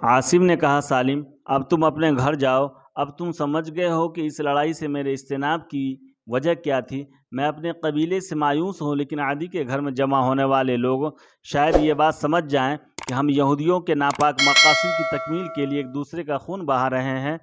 عاصم نے کہا سالم اب تم اپنے گھر جاؤ، اب تم سمجھ گئے ہو کہ اس لڑائی سے میرے اجتناب کی وجہ کیا تھی۔ میں اپنے قبیلے سے مایوس ہوں، لیکن عادی کے گھر میں جمع ہونے والے لوگ شاید یہ بات سمجھ جائیں کہ ہم یہودیوں کے ناپاک مقاصد کی تکمیل کے لیے ایک دوسرے کا خون بہا رہے ہیں۔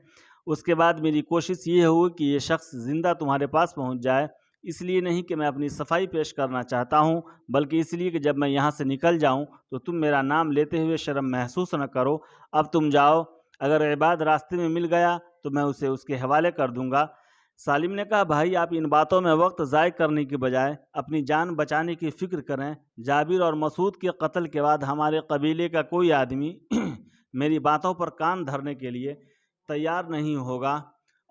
اس کے بعد میری کوشش یہ ہوئی کہ یہ شخص زندہ تمہارے پاس پہنچ جائے، اس لیے نہیں کہ میں اپنی صفائی پیش کرنا چاہتا ہوں، بلکہ اس لیے کہ جب میں یہاں سے نکل جاؤں تو تم میرا نام لیتے ہوئے شرم محسوس نہ کرو۔ اب تم جاؤ، اگر عباد راستے میں مل گیا تو میں اسے اس کے حوالے کر دوں گا۔ سالم نے کہا بھائی آپ ان باتوں میں وقت ضائع کرنے کی بجائے اپنی جان بچانے کی فکر کریں۔ جابر اور مسعود کے قتل کے بعد ہمارے قبیلے کا کوئی آدمی میری باتوں پر کان دھرنے کے لیے تیار نہیں ہوگا،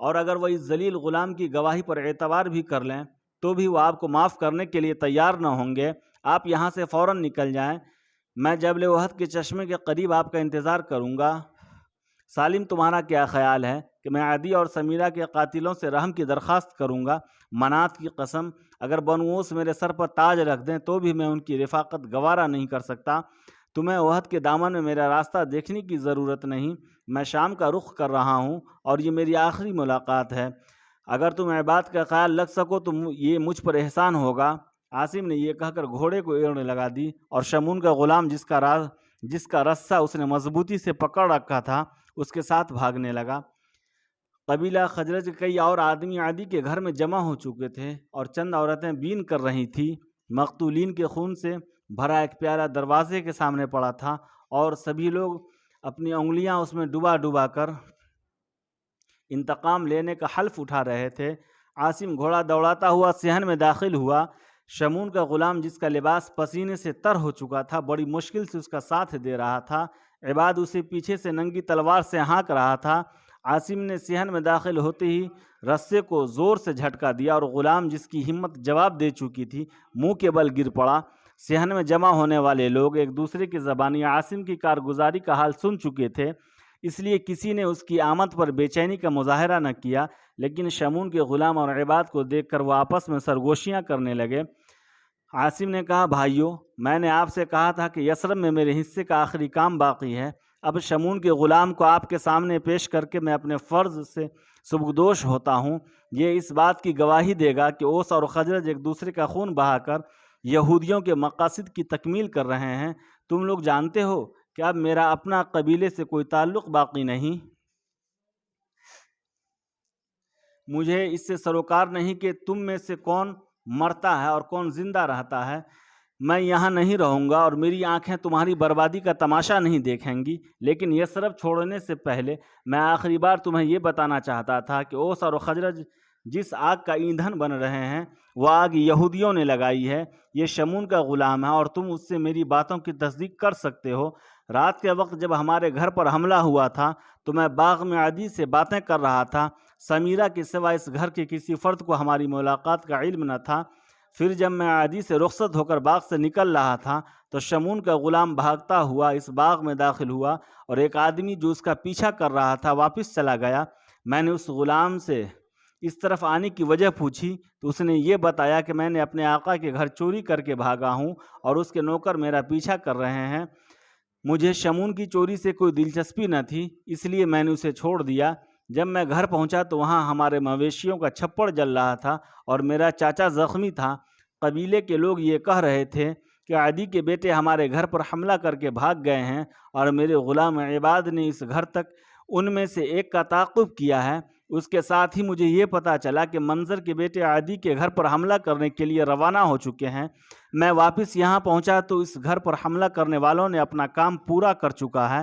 اور اگر وہ اس ذلیل غلام کی گواہی پر اعتبار بھی کر لیں تو بھی وہ آپ کو معاف کرنے کے لیے تیار نہ ہوں گے۔ آپ یہاں سے فوراً نکل جائیں، میں جبل احد کے چشمے کے قریب آپ کا انتظار کروں گا۔ سالم تمہارا کیا خیال ہے کہ میں عدی اور سمیرہ کے قاتلوں سے رحم کی درخواست کروں گا؟ منات کی قسم اگر بنو اوس میرے سر پر تاج رکھ دیں تو بھی میں ان کی رفاقت گوارا نہیں کر سکتا۔ تمہیں احد کے دامن میں میرا راستہ دیکھنے کی ضرورت نہیں، میں شام کا رخ کر رہا ہوں اور یہ میری آخری ملاقات ہے۔ اگر تم عباد کا خیال رکھ سکو تو یہ مجھ پر احسان ہوگا۔ عاصم نے یہ کہہ کر گھوڑے کو ایڑنے لگا دی اور شمون کا غلام جس کا رسہ اس نے مضبوطی سے پکڑ رکھا تھا اس کے ساتھ بھاگنے لگا۔ قبیلہ خزرج کے کئی اور آدمی عدی کے گھر میں جمع ہو چکے تھے اور چند عورتیں بین کر رہی تھیں۔ مقتولین کے خون سے بھرا ایک پیالہ دروازے کے سامنے پڑا تھا اور سبھی لوگ اپنی انگلیاں اس میں ڈبا ڈبا کر انتقام لینے کا حلف اٹھا رہے تھے۔ عاصم گھوڑا دوڑاتا ہوا صحن میں داخل ہوا۔ شمون کا غلام جس کا لباس پسینے سے تر ہو چکا تھا بڑی مشکل سے اس کا ساتھ دے رہا تھا۔ عباد اسے پیچھے سے ننگی تلوار سے ہانک رہا تھا۔ عاصم نے صحن میں داخل ہوتے ہی رسے کو زور سے جھٹکا دیا اور غلام جس کی ہمت جواب دے چکی تھی منہ کے بل گر پڑا۔ صحن میں جمع ہونے والے لوگ ایک دوسرے کی زبانی عاصم کی کارگزاری کا حال سن چکے تھے، اس لیے کسی نے اس کی آمد پر بے چینی کا مظاہرہ نہ کیا، لیکن شمون کے غلام اور عباد کو دیکھ کر وہ آپس میں سرگوشیاں کرنے لگے۔ عاصم نے کہا بھائیو، میں نے آپ سے کہا تھا کہ یثرب میں میرے حصے کا آخری کام باقی ہے۔ اب شمون کے غلام کو آپ کے سامنے پیش کر کے میں اپنے فرض سے سبکدوش ہوتا ہوں۔ یہ اس بات کی گواہی دے گا کہ اوس اور خزرج ایک دوسرے کا خون بہا کر یہودیوں کے مقاصد کی تکمیل کر رہے ہیں۔ تم لوگ جانتے ہو کہ اب میرا اپنا قبیلے سے کوئی تعلق باقی نہیں۔ مجھے اس سے سروکار نہیں کہ تم میں سے کون مرتا ہے اور کون زندہ رہتا ہے۔ میں یہاں نہیں رہوں گا اور میری آنکھیں تمہاری بربادی کا تماشا نہیں دیکھیں گی، لیکن یثرب چھوڑنے سے پہلے میں آخری بار تمہیں یہ بتانا چاہتا تھا کہ اوس اور خزرج جس آگ کا ایندھن بن رہے ہیں وہ آگ یہودیوں نے لگائی ہے۔ یہ شمون کا غلام ہے اور تم اس سے میری باتوں کی تصدیق کر سکتے ہو۔ رات کے وقت جب ہمارے گھر پر حملہ ہوا تھا تو میں باغ میں عدی سے باتیں کر رہا تھا۔ سمیرہ کے سوا اس گھر کے کسی فرد کو ہماری ملاقات کا علم نہ تھا۔ پھر جب میں عدی سے رخصت ہو کر باغ سے نکل رہا تھا تو شمون کا غلام بھاگتا ہوا اس باغ میں داخل ہوا اور ایک آدمی جو اس کا پیچھا کر رہا تھا واپس چلا گیا۔ میں نے اس غلام سے اس طرف آنے کی وجہ پوچھی تو اس نے یہ بتایا کہ میں نے اپنے آقا کے گھر چوری کر کے بھاگا ہوں اور اس کے نوکر میرا پیچھا کر رہے ہیں۔ مجھے شمون کی چوری سے کوئی دلچسپی نہ تھی، اس لیے میں نے اسے چھوڑ دیا۔ جب میں گھر پہنچا تو وہاں ہمارے مویشیوں کا چھپڑ جل رہا تھا اور میرا چاچا زخمی تھا۔ قبیلے کے لوگ یہ کہہ رہے تھے کہ عدی کے بیٹے ہمارے گھر پر حملہ کر کے بھاگ گئے ہیں اور میرے غلام عباد نے اس گھر تک ان میں سے ایک کا تعاقب کیا ہے۔ اس کے ساتھ ہی مجھے یہ پتہ چلا کہ منظر کے بیٹے عدی کے گھر پر حملہ کرنے کے لیے روانہ ہو چکے ہیں۔ میں واپس یہاں پہنچا تو اس گھر پر حملہ کرنے والوں نے اپنا کام پورا کر چکا ہے۔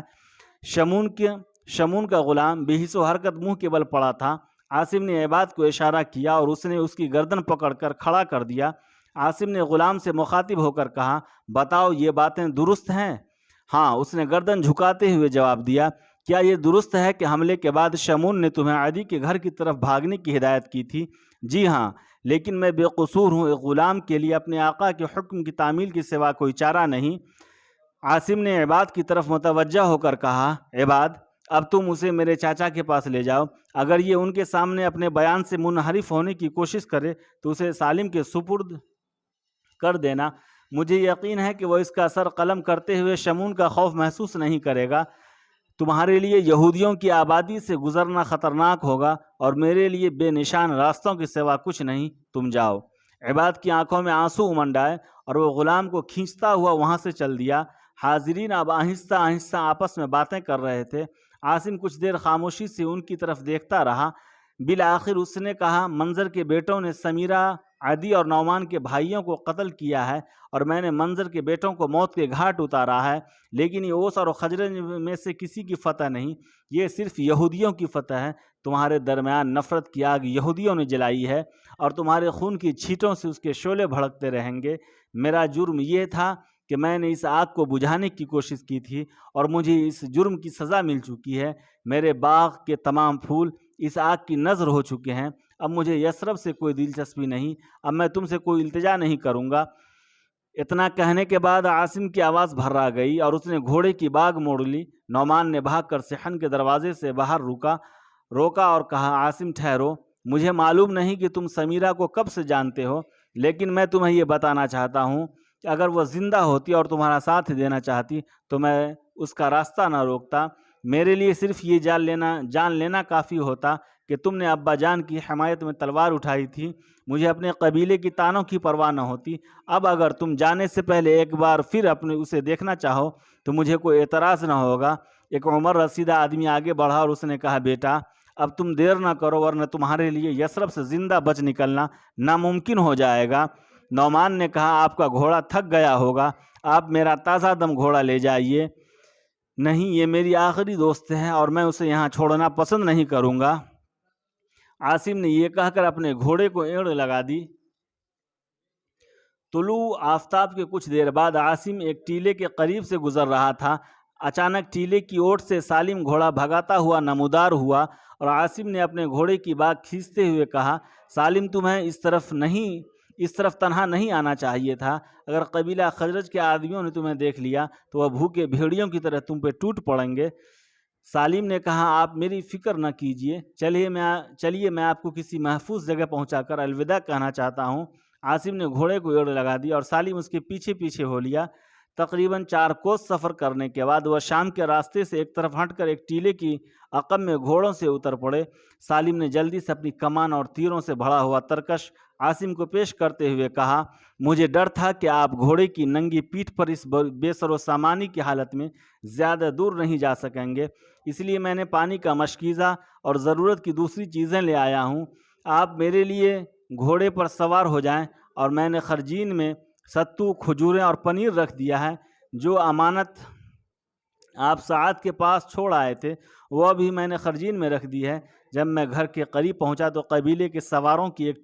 شمون کا غلام بے حس و حرکت منہ کے بل پڑا تھا۔ عاصم نے عباد کو اشارہ کیا اور اس نے اس کی گردن پکڑ کر کھڑا کر دیا۔ عاصم نے غلام سے مخاطب ہو کر کہا بتاؤ یہ باتیں درست ہیں؟ ہاں، اس نے گردن جھکاتے ہوئے جواب دیا۔ کیا یہ درست ہے کہ حملے کے بعد شمون نے تمہیں عدی کے گھر کی طرف بھاگنے کی ہدایت کی تھی؟ جی ہاں، لیکن میں بے قصور ہوں، ایک غلام کے لیے اپنے آقا کے حکم کی تعمیل کے سوا کوئی چارہ نہیں۔ عاصم نے عباد کی طرف متوجہ ہو کر کہا عباد، اب تم اسے میرے چاچا کے پاس لے جاؤ۔ اگر یہ ان کے سامنے اپنے بیان سے منحرف ہونے کی کوشش کرے تو اسے سالم کے سپرد کر دینا۔ مجھے یقین ہے کہ وہ اس کا سر قلم کرتے ہوئے شمون کا خوف محسوس نہیں کرے گا۔ تمہارے لیے یہودیوں کی آبادی سے گزرنا خطرناک ہوگا اور میرے لیے بے نشان راستوں کے سوا کچھ نہیں، تم جاؤ۔ عباد کی آنکھوں میں آنسو امنڈ آئے اور وہ غلام کو کھینچتا ہوا وہاں سے چل دیا۔ حاضرین اب آہستہ آہستہ آپس میں باتیں کر رہے تھے۔ عاصم کچھ دیر خاموشی سے ان کی طرف دیکھتا رہا۔ بالآخر اس نے کہا، منظر کے بیٹوں نے سمیرہ، عدی اور نعمان کے بھائیوں کو قتل کیا ہے اور میں نے منظر کے بیٹوں کو موت کے گھاٹ اتارا ہے، لیکن یہ اوس اور خزرج میں سے کسی کی فتح نہیں، یہ صرف یہودیوں کی فتح ہے۔ تمہارے درمیان نفرت کی آگ یہودیوں نے جلائی ہے اور تمہارے خون کی چھینٹوں سے اس کے شعلے بھڑکتے رہیں گے۔ میرا جرم یہ تھا کہ میں نے اس آگ کو بجھانے کی کوشش کی تھی اور مجھے اس جرم کی سزا مل چکی ہے۔ میرے باغ کے تمام پھول اس آگ کی نذر ہو چکے ہیں۔ اب مجھے یثرب سے کوئی دلچسپی نہیں، اب میں تم سے کوئی التجا نہیں کروں گا۔ اتنا کہنے کے بعد عاصم کی آواز بھرا گئی اور اس نے گھوڑے کی باگ موڑ لی۔ نعمان نے بھاگ کر صحن کے دروازے سے باہر روکا اور کہا، عاصم ٹھہرو، مجھے معلوم نہیں کہ تم سمیرہ کو کب سے جانتے ہو، لیکن میں تمہیں یہ بتانا چاہتا ہوں کہ اگر وہ زندہ ہوتی اور تمہارا ساتھ دینا چاہتی تو میں اس کا راستہ نہ روکتا۔ میرے لیے صرف یہ جان لینا کافی ہوتا کہ تم نے ابا جان کی حمایت میں تلوار اٹھائی تھی، مجھے اپنے قبیلے کی تانوں کی پرواہ نہ ہوتی۔ اب اگر تم جانے سے پہلے ایک بار پھر اسے دیکھنا چاہو تو مجھے کوئی اعتراض نہ ہوگا۔ ایک عمر رسیدہ آدمی آگے بڑھا اور اس نے کہا، بیٹا اب تم دیر نہ کرو ورنہ تمہارے لیے یثرب سے زندہ بچ نکلنا ناممکن ہو جائے گا۔ نعمان نے کہا، آپ کا گھوڑا تھک گیا ہوگا، آپ میرا تازہ دم گھوڑا لے جائیے۔ نہیں، یہ میری آخری دوست ہے اور میں اسے یہاں چھوڑنا پسند نہیں کروں گا۔ عاصم نے یہ کہہ کر اپنے گھوڑے کو ایڑ لگا دی۔ طلوع آفتاب کے کچھ دیر بعد عاصم ایک ٹیلے کے قریب سے گزر رہا تھا۔ اچانک ٹیلے کی اوٹ سے سالم گھوڑا بھگاتا ہوا نمودار ہوا اور عاصم نے اپنے گھوڑے کی باگ کھینچتے ہوئے کہا، سالم تمہیں اس طرف تنہا نہیں آنا چاہیے تھا۔ اگر قبیلہ خزرج کے آدمیوں نے تمہیں دیکھ لیا تو وہ بھوکے بھیڑیوں کی طرح تم پہ ٹوٹ پڑیں گے۔ سالم نے کہا، آپ میری فکر نہ کیجیے، چلیے میں آپ کو کسی محفوظ جگہ پہنچا کر الوداع کہنا چاہتا ہوں۔ عاصم نے گھوڑے کو ایڑ لگا دی اور سالم اس کے پیچھے پیچھے ہو لیا۔ تقریباً 4 کوس سفر کرنے کے بعد وہ شام کے راستے سے ایک طرف ہٹ کر ایک ٹیلے کی عقب میں گھوڑوں سے اتر پڑے۔ سالم نے جلدی سے اپنی کمان اور تیروں سے بھرا ہوا ترکش عاصم کو پیش کرتے ہوئے کہا، مجھے ڈر تھا کہ آپ گھوڑے کی ننگی پیٹھ پر اس بے سر و سامانی کی حالت میں زیادہ دور نہیں جا سکیں گے، اس لیے میں نے پانی کا مشکیزہ اور ضرورت کی دوسری چیزیں لے آیا ہوں۔ آپ میرے لیے گھوڑے پر سوار ہو جائیں، اور میں نے خرجین میں ستو، کھجوریں اور پنیر رکھ دیا ہے، جو امانت آپ سعد کے پاس چھوڑ آئے تھے وہ بھی میں نے خرجین میں رکھ دی ہے۔ جب میں گھر کے قریب پہنچا تو قبیلے کے سواروں کی ایک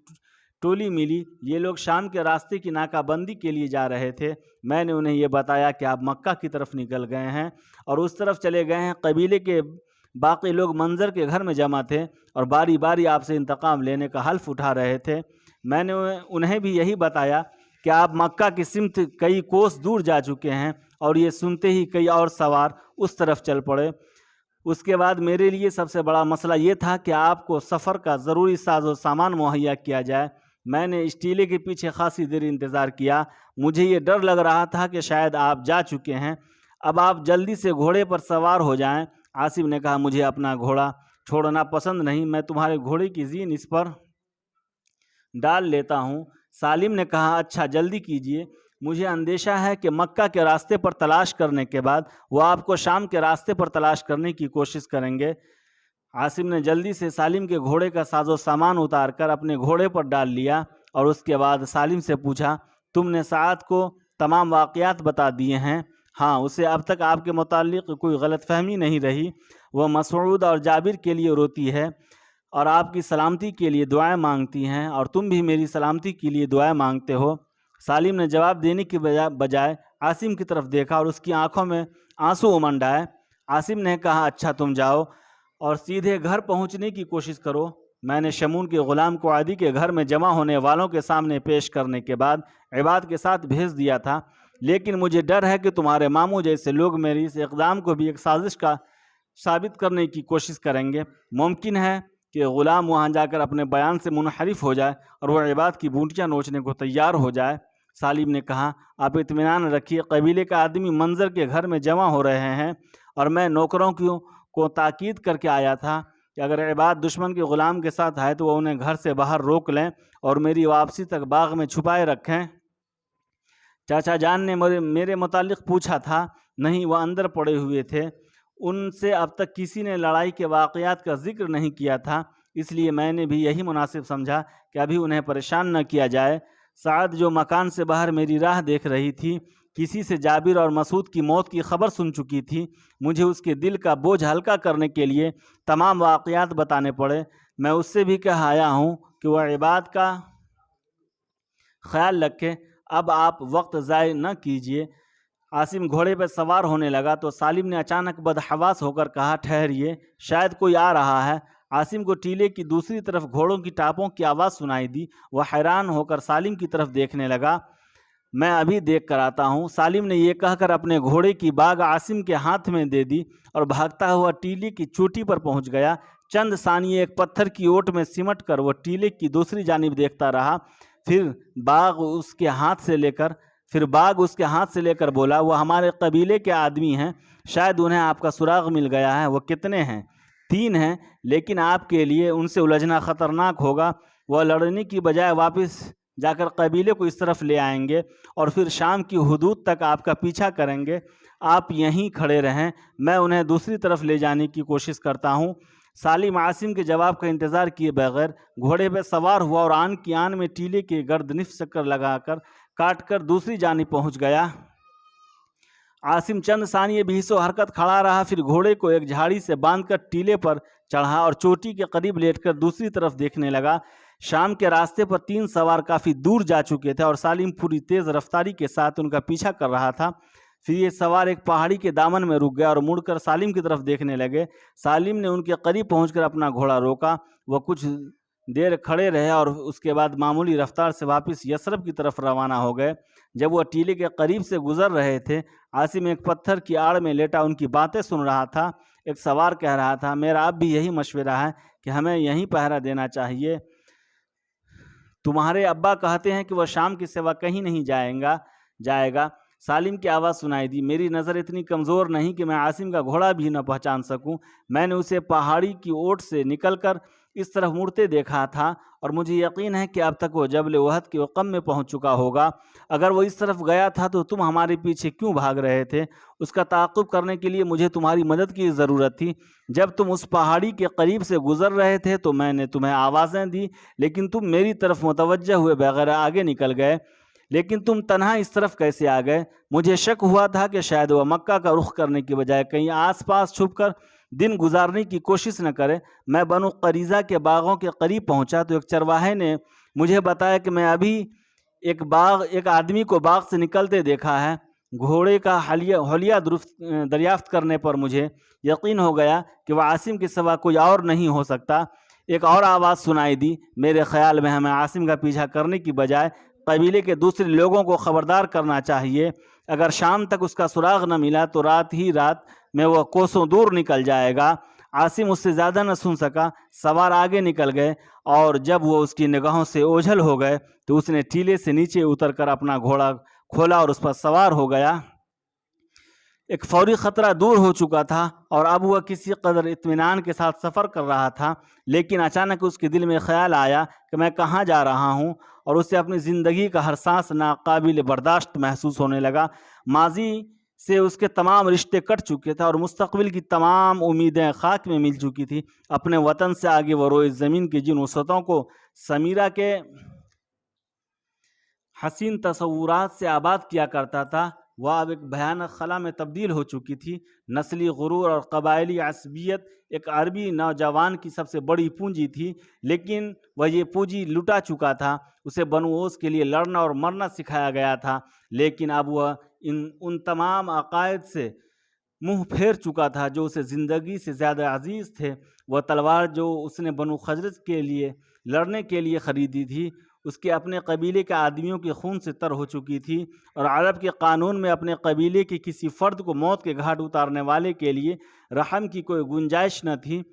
ٹولی ملی۔ یہ لوگ شام کے راستے کی ناکہ بندی کے لیے جا رہے تھے۔ میں نے انہیں یہ بتایا کہ آپ مکہ کی طرف نکل گئے ہیں اور اس طرف چلے گئے ہیں۔ قبیلے کے باقی لوگ منظر کے گھر میں جمع تھے اور باری باری آپ سے انتقام لینے کا حلف اٹھا رہے تھے۔ میں نے انہیں بھی یہی بتایا کہ آپ مکہ کی سمت کئی کوس دور جا چکے ہیں، اور یہ سنتے ہی کئی اور سوار اس طرف چل پڑے۔ اس کے بعد میرے لیے سب سے بڑا مسئلہ یہ تھا کہ آپ کو سفر کا ضروری ساز و سامان مہیا کیا جائے۔ میں نے اس ٹیلے کے پیچھے خاصی دیر انتظار کیا، مجھے یہ ڈر لگ رہا تھا کہ شاید آپ جا چکے ہیں۔ اب آپ جلدی سے گھوڑے پر سوار ہو جائیں۔ عاصم نے کہا، مجھے اپنا گھوڑا چھوڑنا پسند نہیں، میں تمہارے گھوڑے کی زین اس پر ڈال لیتا ہوں۔ سالم نے کہا، اچھا جلدی کیجیے، مجھے اندیشہ ہے کہ مکہ کے راستے پر تلاش کرنے کے بعد وہ آپ کو شام کے راستے پر تلاش کرنے کی کوشش کریں گے۔ عاصم نے جلدی سے سالم کے گھوڑے کا ساز و سامان اتار کر اپنے گھوڑے پر ڈال لیا اور اس کے بعد سالم سے پوچھا، تم نے سعد کو تمام واقعات بتا دیے ہیں؟ ہاں، اسے اب تک آپ کے متعلق کوئی غلط فہمی نہیں رہی۔ وہ مسعود اور جابر کے لیے روتی ہے اور آپ کی سلامتی کے لیے دعائیں مانگتی ہیں، اور تم بھی میری سلامتی کے لیے دعائیں مانگتے ہو۔ سالم نے جواب دینے کی بجائے عاصم کی طرف دیکھا اور اس کی آنکھوں میں آنسو امنڈ آئے۔ عاصم نے کہا، اچھا تم جاؤ اور سیدھے گھر پہنچنے کی کوشش کرو۔ میں نے شمون کے غلام کو عدی کے گھر میں جمع ہونے والوں کے سامنے پیش کرنے کے بعد عباد کے ساتھ بھیج دیا تھا، لیکن مجھے ڈر ہے کہ تمہارے ماموں جیسے لوگ میری اس اقدام کو بھی ایک سازش کا ثابت کرنے کی کوشش کریں گے۔ ممکن ہے کہ غلام وہاں جا کر اپنے بیان سے منحرف ہو جائے اور وہ عباد کی بونٹیاں نوچنے کو تیار ہو جائے۔ سالم نے کہا، آپ اطمینان رکھیے، قبیلے کا آدمی منظر کے گھر میں جمع ہو رہے ہیں اور میں نوکروں کو تاکید کر کے آیا تھا کہ اگر عباد دشمن کے غلام کے ساتھ آئے تو وہ انہیں گھر سے باہر روک لیں اور میری واپسی تک باغ میں چھپائے رکھیں۔ چاچا جان نے میرے متعلق پوچھا تھا۔ نہیں، وہ اندر پڑے ہوئے تھے۔ ان سے اب تک کسی نے لڑائی کے واقعات کا ذکر نہیں کیا تھا، اس لیے میں نے بھی یہی مناسب سمجھا کہ ابھی انہیں پریشان نہ کیا جائے۔ سعد جو مکان سے باہر میری راہ دیکھ رہی تھی، کسی سے جابر اور مسعود کی موت کی خبر سن چکی تھی۔ مجھے اس کے دل کا بوجھ ہلکا کرنے کے لیے تمام واقعات بتانے پڑے۔ میں اس سے بھی کہہ آیا ہوں کہ وہ عباد کا خیال رکھے۔ اب آپ وقت ضائع نہ کیجیے۔ عاصم گھوڑے پہ سوار ہونے لگا تو سالم نے اچانک بدحواس ہو کر کہا، ٹھہریے، شاید کوئی آ رہا ہے۔ عاصم کو ٹیلے کی دوسری طرف گھوڑوں کی ٹاپوں کی آواز سنائی دی۔ وہ حیران ہو کر سالم کی طرف دیکھنے لگا۔ میں ابھی دیکھ کر آتا ہوں۔ سالم نے یہ کہہ کر اپنے گھوڑے کی باگ عاصم کے ہاتھ میں دے دی اور بھاگتا ہوا ٹیلے کی چوٹی پر پہنچ گیا۔ چند ثانیے ایک پتھر کی اوٹ میں سمٹ کر وہ ٹیلے کی دوسری جانب دیکھتا رہا۔ پھر باغ اس کے ہاتھ سے لے کر بولا، وہ ہمارے قبیلے کے آدمی ہیں، شاید انہیں آپ کا سراغ مل گیا ہے۔ وہ کتنے ہیں؟ 3 ہیں، لیکن آپ کے لیے ان سے الجھنا خطرناک ہوگا۔ وہ لڑنے کی بجائے واپس جا کر قبیلے کو اس طرف لے آئیں گے اور پھر شام کی حدود تک آپ کا پیچھا کریں گے۔ آپ یہیں کھڑے رہیں، میں انہیں دوسری طرف لے جانے کی کوشش کرتا ہوں۔ سالم عاصم کے جواب کا انتظار کیے بغیر گھوڑے پہ سوار ہوا اور آن کی آن میں ٹیلے کے گرد نصف چکر لگا کر کاٹ کر دوسری جانب پہنچ گیا۔ عاصم چند ثانیے بھی حس و حرکت کھڑا رہا، پھر گھوڑے کو ایک جھاڑی سے باندھ کر ٹیلے پر چڑھا اور چوٹی کے قریب لیٹ کر دوسری طرف دیکھنے لگا۔ شام کے راستے پر 3 سوار کافی دور جا چکے تھے اور سالم پوری تیز رفتاری کے ساتھ ان کا پیچھا کر رہا تھا۔ پھر یہ سوار ایک پہاڑی کے دامن میں رک گئے اور مڑ کر سالم کی طرف دیکھنے لگے۔ سالم نے ان کے قریب پہنچ کر اپنا گھوڑا روکا۔ وہ کچھ دیر کھڑے رہے اور اس کے بعد معمولی رفتار سے واپس یثرب کی طرف روانہ ہو گئے۔ جب وہ ٹیلے کے قریب سے گزر رہے تھے، عاصم ایک پتھر کی آڑ میں لیٹا ان کی باتیں سن رہا تھا۔ ایک سوار کہہ رہا تھا، میرا اب بھی یہی مشورہ ہے کہ ہمیں یہیں پہرا دینا چاہیے۔ تمہارے ابا کہتے ہیں کہ وہ شام کے سوا کہیں نہیں جائے گا۔ سالم کی آواز سنائی دی، میری نظر اتنی کمزور نہیں کہ میں عاصم کا گھوڑا بھی نہ پہچان سکوں۔ میں نے اسے پہاڑی کی اوٹ سے نکل کر اس طرف مڑتے دیکھا تھا اور مجھے یقین ہے کہ اب تک وہ جبل احد کے قم میں پہنچ چکا ہوگا۔ اگر وہ اس طرف گیا تھا تو تم ہمارے پیچھے کیوں بھاگ رہے تھے؟ اس کا تعاقب کرنے کے لیے مجھے تمہاری مدد کی ضرورت تھی۔ جب تم اس پہاڑی کے قریب سے گزر رہے تھے تو میں نے تمہیں آوازیں دی، لیکن تم میری طرف متوجہ ہوئے بغیر آگے نکل گئے۔ لیکن تم تنہا اس طرف کیسے آ گئے؟ مجھے شک ہوا تھا کہ شاید وہ مکہ کا رخ کرنے کی بجائے کہیں آس پاس چھپ کر دن گزارنے کی کوشش نہ کرے۔ میں بنو قریظہ کے باغوں کے قریب پہنچا تو ایک چرواہے نے مجھے بتایا کہ میں ابھی ایک آدمی کو باغ سے نکلتے دیکھا ہے۔ گھوڑے کا حلیہ دریافت کرنے پر مجھے یقین ہو گیا کہ وہ عاصم کے سوا کوئی اور نہیں ہو سکتا۔ ایک اور آواز سنائی دی، میرے خیال میں ہمیں عاصم کا پیچھا کرنے کی بجائے قبیلے کے دوسرے لوگوں کو خبردار کرنا چاہیے۔ اگر شام تک اس کا سراغ نہ ملا تو رات میں وہ کوسوں دور نکل جائے گا۔ عاصم اس سے زیادہ نہ سن سکا۔ سوار آگے نکل گئے اور جب وہ اس کی نگاہوں سے اوجھل ہو گئے تو اس نے ٹیلے سے نیچے اتر کر اپنا گھوڑا کھولا اور اس پر سوار ہو گیا۔ ایک فوری خطرہ دور ہو چکا تھا اور اب وہ کسی قدر اطمینان کے ساتھ سفر کر رہا تھا، لیکن اچانک اس کے دل میں خیال آیا کہ میں کہاں جا رہا ہوں، اور اسے اپنی زندگی کا ہر سانس ناقابل برداشت محسوس ہونے لگا۔ ماضی سے اس کے تمام رشتے کٹ چکے تھے اور مستقبل کی تمام امیدیں خاک میں مل چکی تھی۔ اپنے وطن سے آگے وہ روئے زمین کی جن وسعتوں کو سمیرہ کے حسین تصورات سے آباد کیا کرتا تھا، وہ اب ایک بھیانک خلا میں تبدیل ہو چکی تھی۔ نسلی غرور اور قبائلی عصبیت ایک عربی نوجوان کی سب سے بڑی پونجی تھی، لیکن وہ یہ پونجی لٹا چکا تھا۔ اسے بنو اوس کے لیے لڑنا اور مرنا سکھایا گیا تھا، لیکن اب وہ ان تمام عقائد سے منہ پھیر چکا تھا جو اسے زندگی سے زیادہ عزیز تھے۔ وہ تلوار جو اس نے بنو خزرج کے لیے لڑنے کے لیے خریدی تھی، اس کے اپنے قبیلے کے آدمیوں کے خون سے تر ہو چکی تھی، اور عرب کے قانون میں اپنے قبیلے کے کسی فرد کو موت کے گھاٹ اتارنے والے کے لیے رحم کی کوئی گنجائش نہ تھی۔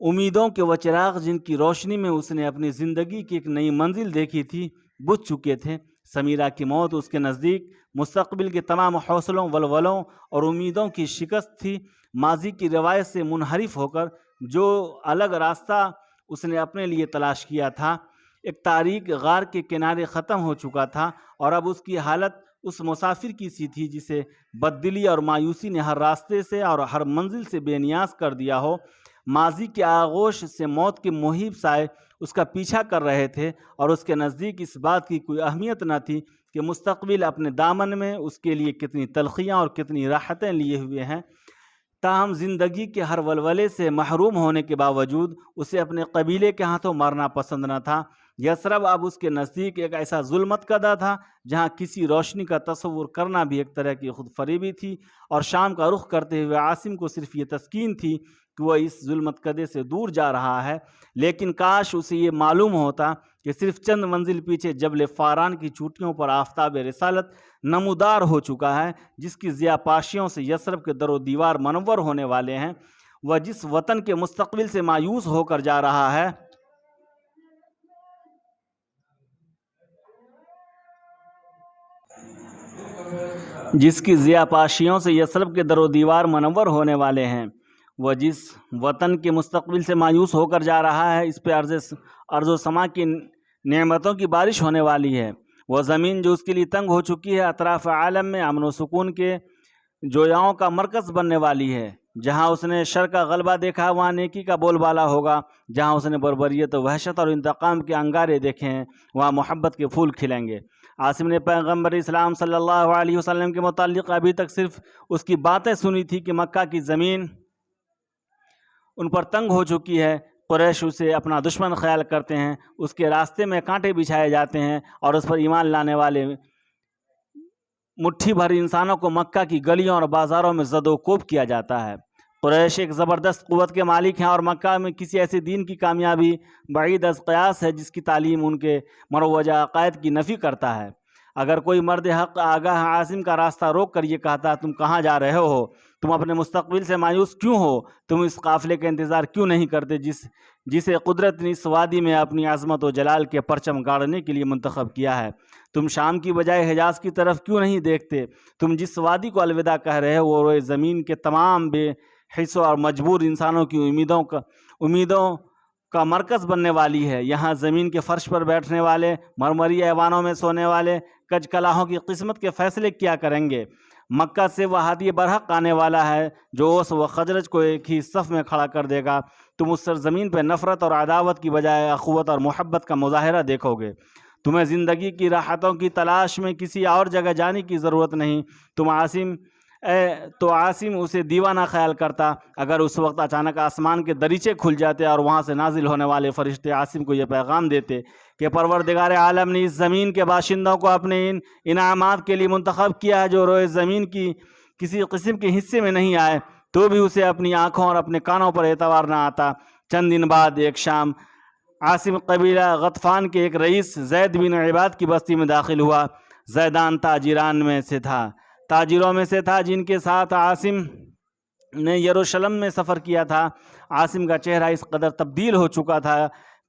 امیدوں کے وہ چراغ جن کی روشنی میں اس نے اپنی زندگی کی ایک نئی منزل دیکھی تھی، بجھ چکے تھے۔ سمیرہ کی موت اس کے نزدیک مستقبل کے تمام حوصلوں ولولوں اور امیدوں کی شکست تھی۔ ماضی کی روایت سے منحرف ہو کر جو الگ راستہ اس نے اپنے لیے تلاش کیا تھا، ایک تاریک غار کے کنارے ختم ہو چکا تھا، اور اب اس کی حالت اس مسافر کی سی تھی جسے بددلی اور مایوسی نے ہر راستے سے اور ہر منزل سے بے نیاز کر دیا ہو۔ ماضی کے آغوش سے موت کے مہیب سائے اس کا پیچھا کر رہے تھے، اور اس کے نزدیک اس بات کی کوئی اہمیت نہ تھی کہ مستقبل اپنے دامن میں اس کے لیے کتنی تلخیاں اور کتنی راحتیں لیے ہوئے ہیں۔ تاہم زندگی کے ہر ولولے سے محروم ہونے کے باوجود اسے اپنے قبیلے کے ہاتھوں مرنا پسند نہ تھا۔ یثرب اب اس کے نزدیک ایک ایسا ظلمت کدہ تھا جہاں کسی روشنی کا تصور کرنا بھی ایک طرح کی خود فریبی تھی، اور شام کا رخ کرتے ہوئے عاصم کو صرف یہ تسکین تھی کہ وہ اس ظلمت کدے سے دور جا رہا ہے۔ لیکن کاش اسے یہ معلوم ہوتا کہ صرف چند منزل پیچھے جبل فاران کی چوٹیوں پر آفتاب رسالت نمودار ہو چکا ہے، جس کی ضیاء پاشیوں سے یثرب کے در و دیوار منور ہونے والے ہیں۔ وہ جس وطن کے مستقبل سے مایوس ہو کر جا رہا ہے، جس کی ضیاء پاشیوں سے یثرب کے در و دیوار منور ہونے والے ہیں، وہ جس وطن کے مستقبل سے مایوس ہو کر جا رہا ہے، اس پہ ارض و سما کی نعمتوں کی بارش ہونے والی ہے۔ وہ زمین جو اس کے لیے تنگ ہو چکی ہے اطراف عالم میں امن و سکون کے جویاؤں کا مرکز بننے والی ہے۔ جہاں اس نے شر کا غلبہ دیکھا وہاں نیکی کا بول بالا ہوگا، جہاں اس نے بربریت و وحشت اور انتقام کے انگارے دیکھے ہیں وہاں محبت کے پھول کھلیں گے۔ عاصم نے پیغمبر اسلام صلی اللہ علیہ وسلم کے متعلق ابھی تک صرف اس کی باتیں سنی تھی کہ مکہ کی زمین ان پر تنگ ہو چکی ہے، قریش اسے اپنا دشمن خیال کرتے ہیں، اس کے راستے میں کانٹے بچھائے جاتے ہیں، اور اس پر ایمان لانے والے مٹھی بھر انسانوں کو مکہ کی گلیوں اور بازاروں میں زد و کوب کیا جاتا ہے۔ قریش ایک زبردست قوت کے مالک ہیں، اور مکہ میں کسی ایسے دین کی کامیابی بعید از قیاس ہے جس کی تعلیم ان کے مروجہ عقائد کی نفی کرتا ہے۔ اگر کوئی مرد حق آگاہ عاصم کا راستہ روک کر یہ کہتا تم کہاں جا رہے ہو، تم اپنے مستقبل سے مایوس کیوں ہو، تم اس قافلے کا انتظار کیوں نہیں کرتے جسے قدرت نے اس وادی میں اپنی عظمت و جلال کے پرچم گاڑنے کے لیے منتخب کیا ہے، تم شام کی بجائے حجاز کی طرف کیوں نہیں دیکھتے، تم جس وادی کو الوداع کہہ رہے ہو وہ روئے زمین کے تمام بے حصوں اور مجبور انسانوں کی امیدوں کا مرکز بننے والی ہے۔ یہاں زمین کے فرش پر بیٹھنے والے، مرمری ایوانوں میں سونے والے کج کلاہوں کی قسمت کے فیصلے کیا کریں گے۔ مکہ سے وہ ہادی برحق آنے والا ہے جو اوس و خزرج کو ایک ہی صف میں کھڑا کر دے گا۔ تم اس سرزمین پہ نفرت اور عداوت کی بجائے اخوت اور محبت کا مظاہرہ دیکھو گے۔ تمہیں زندگی کی راحتوں کی تلاش میں کسی اور جگہ جانے کی ضرورت نہیں۔ تو عاصم اسے دیوانہ خیال کرتا اگر اس وقت اچانک آسمان کے دریچے کھل جاتے اور وہاں سے نازل ہونے والے فرشتے عاصم کو یہ پیغام دیتے کہ پروردگار عالم نے اس زمین کے باشندوں کو اپنے ان انعامات کے لیے منتخب کیا ہے جو روئے زمین کی کسی قسم کے حصے میں نہیں آئے، تو بھی اسے اپنی آنکھوں اور اپنے کانوں پر اعتبار نہ آتا۔ چند دن بعد ایک شام عاصم قبیلہ غطفان کے ایک رئیس زید بن عباد کی بستی میں داخل ہوا۔ زیدان تاجروں میں سے تھا جن کے ساتھ عاصم نے یروشلم میں سفر کیا تھا۔ عاصم کا چہرہ اس قدر تبدیل ہو چکا تھا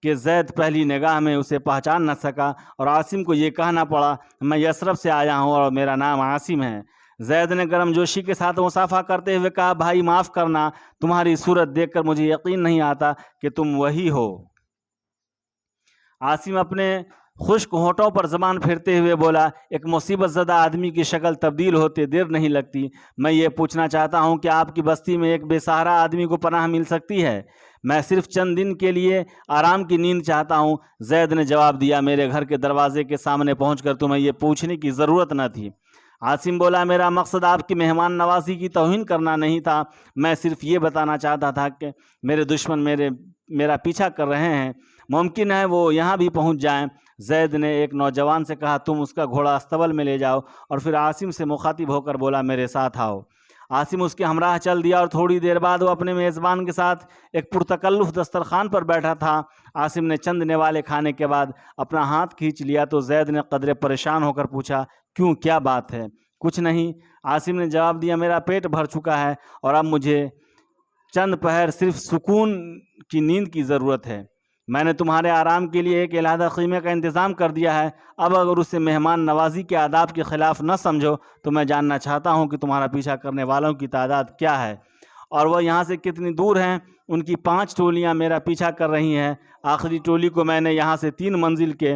کہ زید پہلی نگاہ میں اسے پہچان نہ سکا، اور عاصم کو یہ کہنا پڑا میں یثرب سے آیا ہوں اور میرا نام عاصم ہے۔ زید نے گرم جوشی کے ساتھ مصافحہ کرتے ہوئے کہا بھائی معاف کرنا، تمہاری صورت دیکھ کر مجھے یقین نہیں آتا کہ تم وہی ہو۔ عاصم اپنے خشک ہونٹوں پر زبان پھیرتے ہوئے بولا ایک مصیبت زدہ آدمی کی شکل تبدیل ہوتے دیر نہیں لگتی۔ میں یہ پوچھنا چاہتا ہوں کہ آپ کی بستی میں ایک بے سہارا آدمی کو پناہ مل سکتی ہے؟ میں صرف چند دن کے لیے آرام کی نیند چاہتا ہوں۔ زید نے جواب دیا میرے گھر کے دروازے کے سامنے پہنچ کر تمہیں یہ پوچھنے کی ضرورت نہ تھی۔ عاصم بولا میرا مقصد آپ کی مہمان نوازی کی توہین کرنا نہیں تھا، میں صرف یہ بتانا چاہتا تھا کہ میرے دشمن میرا پیچھا کر رہے ہیں، ممکن ہے وہ یہاں بھی پہنچ جائیں۔ زید نے ایک نوجوان سے کہا تم اس کا گھوڑا استبل میں لے جاؤ، اور پھر عاصم سے مخاطب ہو کر بولا میرے ساتھ آؤ۔ عاصم اس کے ہمراہ چل دیا، اور تھوڑی دیر بعد وہ اپنے میزبان کے ساتھ ایک پرتکلف دسترخوان پر بیٹھا تھا۔ عاصم نے چند نوالے کھانے کے بعد اپنا ہاتھ کھینچ لیا تو زید نے قدرے پریشان ہو کر پوچھا کیوں، کیا بات ہے؟ کچھ نہیں، عاصم نے جواب دیا میرا پیٹ بھر چکا ہے اور اب مجھے چند پہر صرف سکون کی نیند کی ضرورت ہے۔ میں نے تمہارے آرام کے لیے ایک علیحدہ خیمے کا انتظام کر دیا ہے، اب اگر اسے مہمان نوازی کے آداب کے خلاف نہ سمجھو تو میں جاننا چاہتا ہوں کہ تمہارا پیچھا کرنے والوں کی تعداد کیا ہے اور وہ یہاں سے کتنی دور ہیں۔ ان کی 5 ٹولیاں میرا پیچھا کر رہی ہیں، آخری ٹولی کو میں نے یہاں سے 3 منزل کے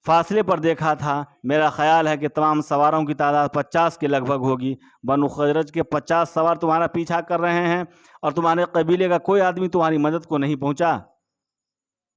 فاصلے پر دیکھا تھا۔ میرا خیال ہے کہ تمام سواروں کی تعداد 50 کے لگ بھگ ہوگی۔ بنو خزرج کے 50 سوار تمہارا پیچھا کر رہے ہیں اور تمہارے قبیلے کا کوئی آدمی تمہاری مدد کو نہیں پہنچا۔